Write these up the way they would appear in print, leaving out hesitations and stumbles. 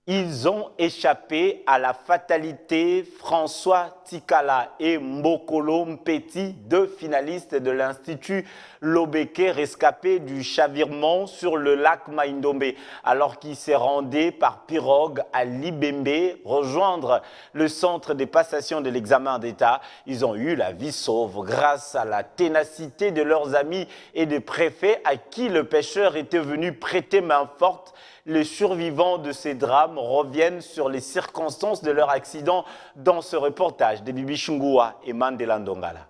Ils ont échappé à la fatalité. François Tikala et Mbokolo Mpeti, deux finalistes de l'Institut Lobeke, rescapés du chavirement sur le lac Maïndombe, alors qu'ils se rendaient par pirogue à Libembe rejoindre le centre de passation de l'examen d'État. Ils ont eu la vie sauve grâce à la ténacité de leurs amis et des préfets à qui le pêcheur était venu prêter main forte. Les survivants de ces drames reviennent sur les circonstances de leur accident dans ce reportage de Bibi Chungua et Mandela Ndongala.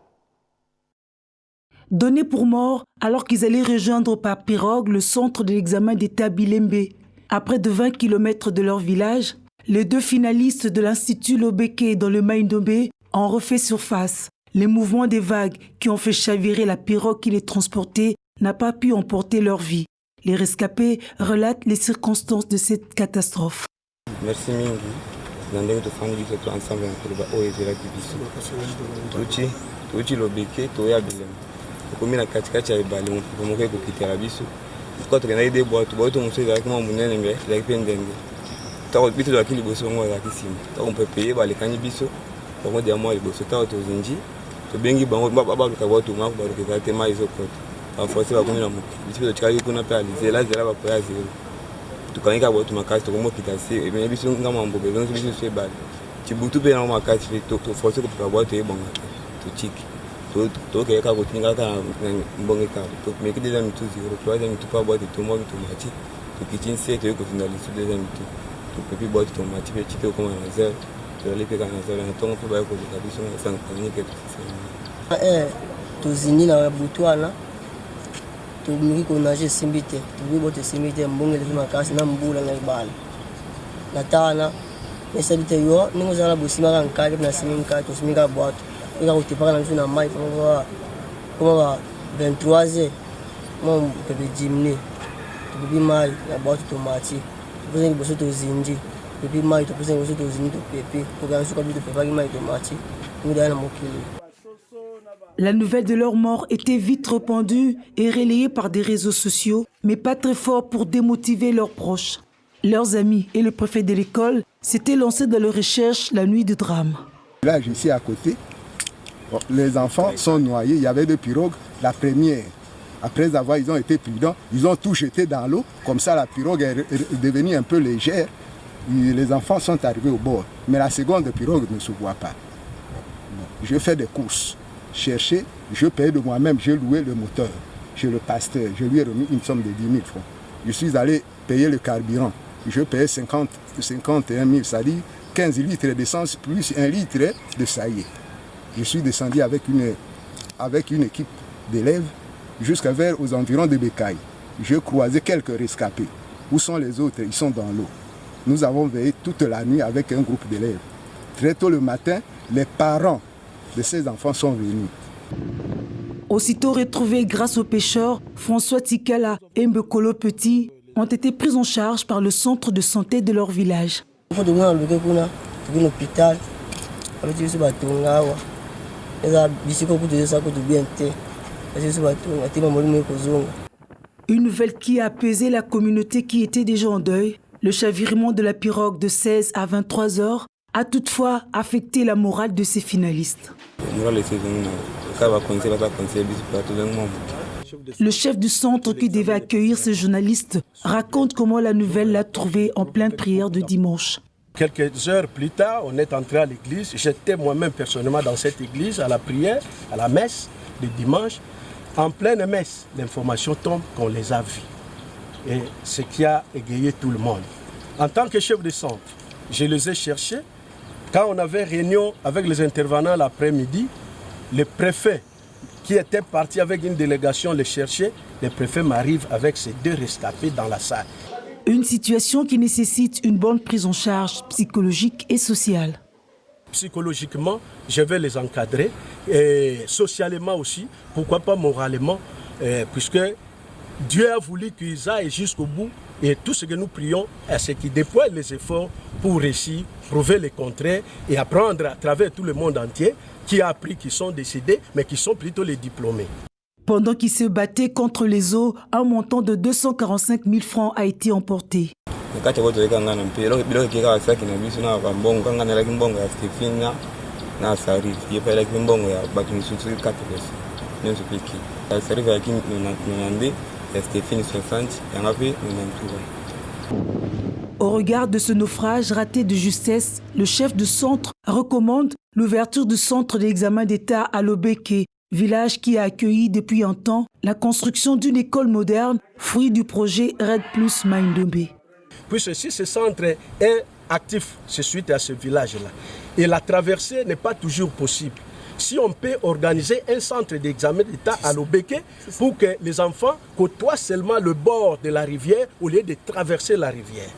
Donnés pour morts alors qu'ils allaient rejoindre par pirogue le centre de l'examen d'État Bilembe. À près de 20 km de leur village, les deux finalistes de l'Institut Lobeke dans le Maïndombe ont refait surface. Les mouvements des vagues qui ont fait chavirer la pirogue qui les transportait n'a pas pu emporter leur vie. Les rescapés relatent les circonstances de cette catastrophe. Merci Mingi. Dans les deux familles qui sont ensemble dans le bas, où est la division. Tuchi Lobeke, Toya Bilem. Comme la katikati ya ibale, on peut quitter la biso. Quand on a des boîtes, on sait exactement mon ennemi, la pendende. Tant que la kili bosso, on va ici. On peut payer les canibiso. On dit à moi les bosso, tant que zinji. To bengi bango baba lukaboto mako ba lukata mai zokoto. Aforce ba kunina mu. Biso chikali kuna pa alizela zela ba kwa zero. Tukanika boto makasi to komo kitasi e bien biso ngama mbobe donc biso se bal. Tibutu pe na makasi to force ko pa boto e bonga. To chiki. To ke ka kotinga ka mbonge ka. To meki déjà mitu zero. Troisième mitu pa boto to mo mitu mati. To kitchen set to ko finaliser deuxième mitu. To pepi boto to mati pe chiki ko na zero. Tozini na butwana tumiki konaje simbite tubi bote simbite mbonge levi makasi na mbula na ibala natana mesabite yo ningo zala busima ka nkake na siminka to simika boato ika kutipaka na na mai kwa 23h mon pepe jimni tubi mai na boato tomati tubi boso tozinji. La nouvelle de leur mort était vite répandue et relayée par des réseaux sociaux, mais pas très fort pour démotiver leurs proches. Leurs amis et le préfet de l'école s'étaient lancés dans les recherches la nuit du drame. Là, je suis à côté. Les enfants sont noyés. Il y avait deux pirogues. La première, après avoir, ils ont été prudents, ils ont tout jeté dans l'eau. Comme ça, la pirogue est devenue un peu légère. Les enfants sont arrivés au bord, mais la seconde pirogue ne se voit pas. Je fais des courses, chercher, je paye de moi-même, j'ai loué le moteur chez le pasteur, je lui ai remis une somme de 10 000 francs. Je suis allé payer le carburant, je payais 51 000, c'est-à-dire 15 litres d'essence plus 1 litre de saillie. Je suis descendu avec une équipe d'élèves jusqu'à vers aux environs de Bécaille. Je croisais quelques rescapés. Où sont les autres? Ils sont dans l'eau. Nous avons veillé toute la nuit avec un groupe d'élèves. Très tôt le matin, les parents de ces enfants sont venus. Aussitôt retrouvés grâce aux pêcheurs, François Tikala et Mbokolo Mpeti ont été pris en charge par le centre de santé de leur village. Une nouvelle qui a apaisé la communauté qui était déjà en deuil. Le chavirement de la pirogue de 16 à 23 heures a toutefois affecté la morale de ces finalistes. Le chef du centre qui devait accueillir ces journalistes raconte comment la nouvelle l'a trouvé en pleine prière de dimanche. Quelques heures plus tard, on est entré à l'église. J'étais moi-même personnellement dans cette église, à la prière, à la messe de dimanche. En pleine messe, l'information tombe qu'on les a vus. Et ce qui a égayé tout le monde. En tant que chef de centre, je les ai cherchés. Quand on avait réunion avec les intervenants l'après-midi, le préfet qui était parti avec une délégation les chercher, le préfet m'arrive avec ces deux rescapés dans la salle. Une situation qui nécessite une bonne prise en charge psychologique et sociale. Psychologiquement, je vais les encadrer et socialement aussi, pourquoi pas moralement, puisque Dieu a voulu qu'ils aillent jusqu'au bout et tout ce que nous prions, c'est qu'ils déploient les efforts pour réussir, prouver le contraire et apprendre à travers tout le monde entier qui a appris qu'ils sont décédés, mais qui sont plutôt les diplômés. Pendant qu'ils se battaient contre les eaux, un montant de 245 000 francs a été emporté. kati botoleka ngana mpe biloko keka saki na biso na bambongo kanga na laki mbongo ya Stéphine na Sarif ye pa laki mbongo ya bato misusu 4 pesa nyonso peki ya Sarif ya ki 90 ya Stéphine 60 yanga pe 93. Au regard de ce naufrage raté de justesse, le chef de centre recommande l'ouverture du centre d'examen d'État à Lobeke, village qui a accueilli depuis un temps la construction d'une école moderne, fruit du projet Red Plus Maindombe. Puisque si ce centre est actif, c'est suite à ce village-là. Et la traversée n'est pas toujours possible. Si on peut organiser un centre d'examen d'État à Lobeke pour que les enfants côtoient seulement le bord de la rivière au lieu de traverser la rivière.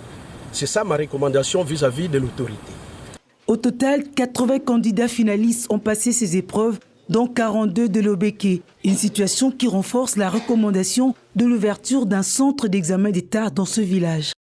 C'est ça ma recommandation vis-à-vis de l'autorité. Au total, 80 candidats finalistes ont passé ces épreuves, dont 42 de Lobeke. Une situation qui renforce la recommandation de l'ouverture d'un centre d'examen d'État dans ce village.